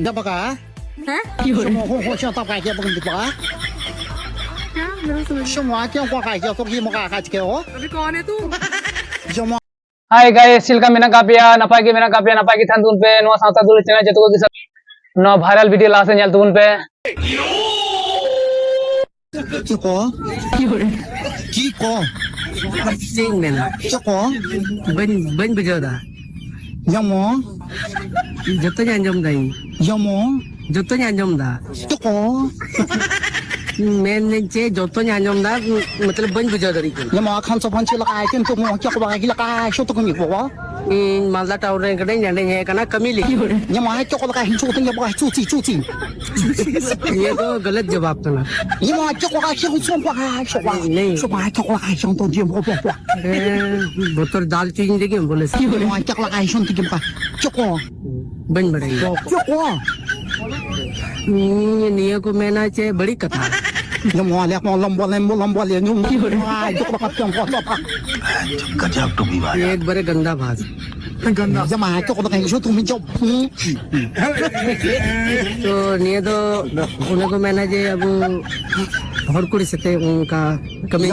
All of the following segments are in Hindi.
Dapat ka? Hah? Semua orang siapa tak kaya bukan dapat ka? क्या मेरा समझ Semua क्या kau kaya tu kita muka kaya cakap oh? अभी कौन है तू Semua हाय गाइस सिलका मेना कापिया नपाई की थान तुन पे नो सावता दुल चैनल जतो को सब know viral video last nail तुन पे cakap Kiko सिंग मैंने cakap बन बन बजा था Yamo जब तक अंजाम दाई Yamo जब तक अंजाम दा cakap मैंने चे जब तक अंजाम दा मतलब बन बजा दरी को Yamo akan sopan cila kaya tu mau cakap lagi lah kaya show tu kami bawa Malda town रे कड़े जाने है कना कमी लिखी Yamo ay cakap lagi show tu yang bawa cuci ये तो गलत जवाब था ना Yamo cakap lagi show tu bawa show cakap lagi show tu dia bawa बोतल दाल चीनी देखिए बोले Yamo cakap lagi show tu dia bawa cakap बन बढ़ेगी cakap निया को मैंने चे बड़ी कथा Yamo lihat mau lambol nyum cakap lagi yang bawa ये एक बड़े गंदा भास Yamo cakap lagi show tu menjauh तो निया तो उन्हें को मैंने जे अब हर कुड़ी सकते उनका कमी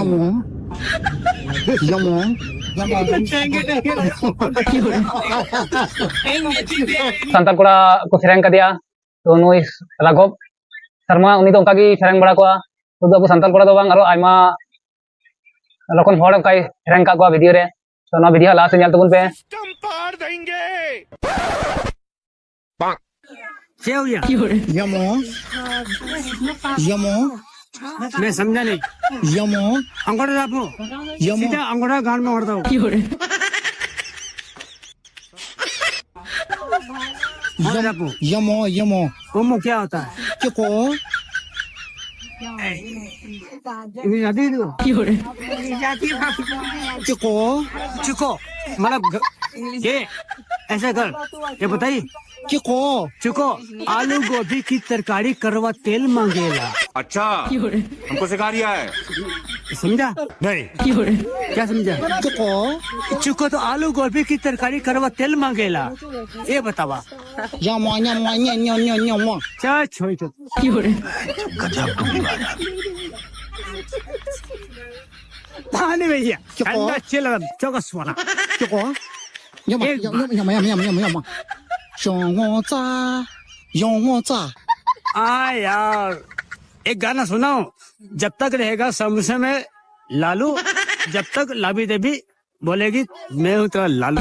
Yamo संताल कोड़ा को सेरेंग का दिया तो नो इस लागोब शर्मा उन्हीं तो उनका की सेरेंग बड़ा को तो अब संताल कोड़ा तो बांग आरो आयमा लोकन फोड़ का सेरेंग का को वीडियो रे तो नो वीडियो लास्ट नेल तुन पे Yamo Yamo मैं समझा नहीं Yamo अंगोड़ा आपको Yamo सीधा अंगोड़ा गान में उड़ता हूँ Yamo ओमो क्या होता है cakap इन्हें याद ही दो cakap चुको मतलब ये ऐसा कर ये बताइए cakap चुको आलू गोभी की तरकारी करवा तेल मांगेला अच्छा हमको सिखा रिया है समझा नहीं क्या समझा cakap चुको तो आलू गोभी की तरकारी करवा तेल मांगेला ये बतावा Yamo Yamo चाहे छोड़ तो पानी भैया ठंडा चिल चौकस वाला cakap Yamo Yamo आ यार एक गाना सुनाओ जब तक रहेगा समोसे में लालू जब तक लाभी देवी बोलेगी मैं हूँ तेरा लालू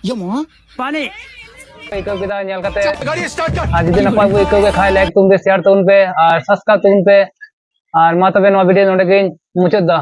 Yamo पानी इको किदा नेल कते गाड़ी स्टार्ट कर आज दिन अपाय इको के खाय लाइक तुम दे शेयर तुन पे और सब्सक्राइब तुन पे और मा तबे नो वीडियो नोडे के मुचद दा